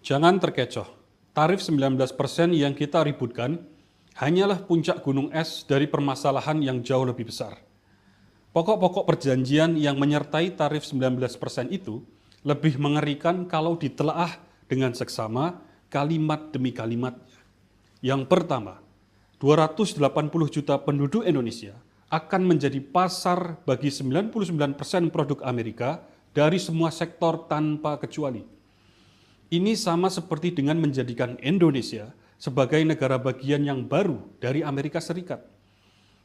Jangan terkecoh, tarif 19% yang kita ributkan hanyalah puncak gunung es dari permasalahan yang jauh lebih besar. Pokok-pokok perjanjian yang menyertai tarif 19% itu lebih mengerikan kalau ditelaah dengan seksama kalimat demi kalimatnya. Yang pertama, 280 juta penduduk Indonesia akan menjadi pasar bagi 99% produk Amerika dari semua sektor tanpa kecuali. Ini sama seperti dengan menjadikan Indonesia sebagai negara bagian yang baru dari Amerika Serikat.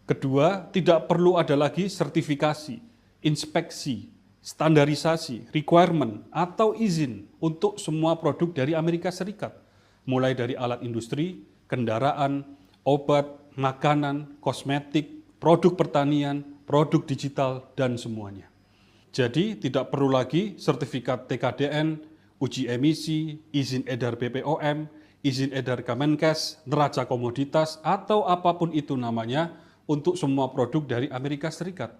Kedua, tidak perlu ada lagi sertifikasi, inspeksi, standarisasi, requirement, atau izin untuk semua produk dari Amerika Serikat, mulai dari alat industri, kendaraan, obat, makanan, kosmetik, produk pertanian, produk digital, dan semuanya. Jadi, tidak perlu lagi sertifikat TKDN, uji emisi, izin edar BPOM, izin edar Kemenkes, neraca komoditas, atau apapun itu namanya untuk semua produk dari Amerika Serikat.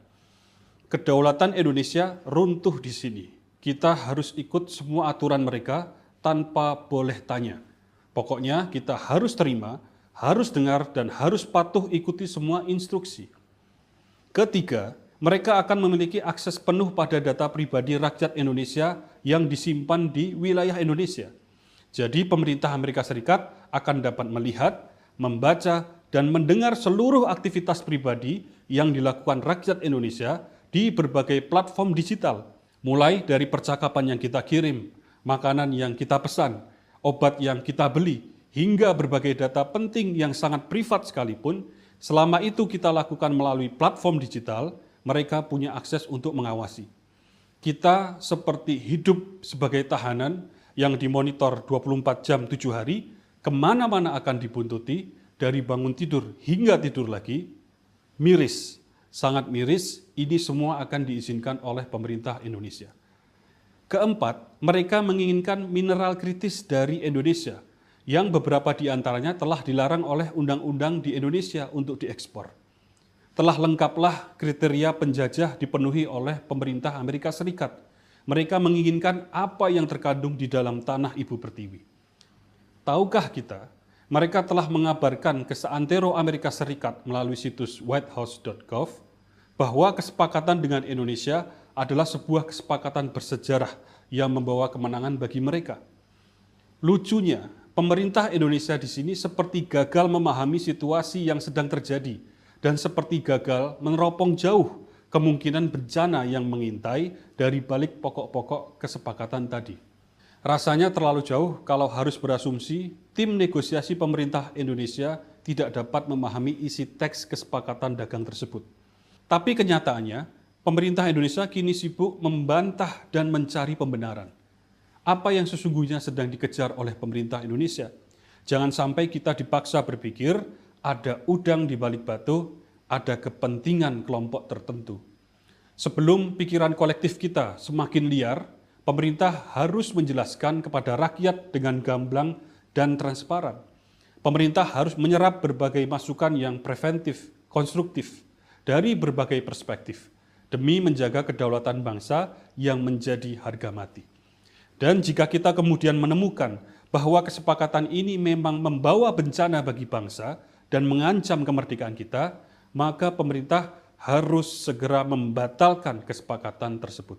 Kedaulatan Indonesia runtuh di sini. Kita harus ikut semua aturan mereka tanpa boleh tanya. Pokoknya kita harus terima, harus dengar, dan harus patuh ikuti semua instruksi. Ketiga, mereka akan memiliki akses penuh pada data pribadi rakyat Indonesia yang disimpan di wilayah Indonesia. Jadi pemerintah Amerika Serikat akan dapat melihat, membaca, dan mendengar seluruh aktivitas pribadi yang dilakukan rakyat Indonesia di berbagai platform digital, mulai dari percakapan yang kita kirim, makanan yang kita pesan, obat yang kita beli, hingga berbagai data penting yang sangat privat sekalipun. Selama itu kita lakukan melalui platform digital, mereka punya akses untuk mengawasi. Kita seperti hidup sebagai tahanan yang dimonitor 24 jam 7 hari, kemana-mana akan dibuntuti, dari bangun tidur hingga tidur lagi. Miris, sangat miris, ini semua akan diizinkan oleh pemerintah Indonesia. Keempat, mereka menginginkan mineral kritis dari Indonesia, yang beberapa di antaranya telah dilarang oleh undang-undang di Indonesia untuk diekspor. Telah lengkaplah kriteria penjajah dipenuhi oleh pemerintah Amerika Serikat. Mereka menginginkan apa yang terkandung di dalam tanah Ibu Pertiwi. Tahukah kita, mereka telah mengabarkan ke seantero Amerika Serikat melalui situs whitehouse.gov bahwa kesepakatan dengan Indonesia adalah sebuah kesepakatan bersejarah yang membawa kemenangan bagi mereka. Lucunya, pemerintah Indonesia di sini seperti gagal memahami situasi yang sedang terjadi, dan seperti gagal meneropong jauh kemungkinan bencana yang mengintai dari balik pokok-pokok kesepakatan tadi. Rasanya terlalu jauh kalau harus berasumsi tim negosiasi pemerintah Indonesia tidak dapat memahami isi teks kesepakatan dagang tersebut. Tapi kenyataannya, pemerintah Indonesia kini sibuk membantah dan mencari pembenaran. Apa yang sesungguhnya sedang dikejar oleh pemerintah Indonesia? Jangan sampai kita dipaksa berpikir ada udang di balik batu, ada kepentingan kelompok tertentu. Sebelum pikiran kolektif kita semakin liar, pemerintah harus menjelaskan kepada rakyat dengan gamblang dan transparan. Pemerintah harus menyerap berbagai masukan yang preventif, konstruktif, dari berbagai perspektif, demi menjaga kedaulatan bangsa yang menjadi harga mati. Dan jika kita kemudian menemukan bahwa kesepakatan ini memang membawa bencana bagi bangsa dan mengancam kemerdekaan kita, maka pemerintah harus segera membatalkan kesepakatan tersebut.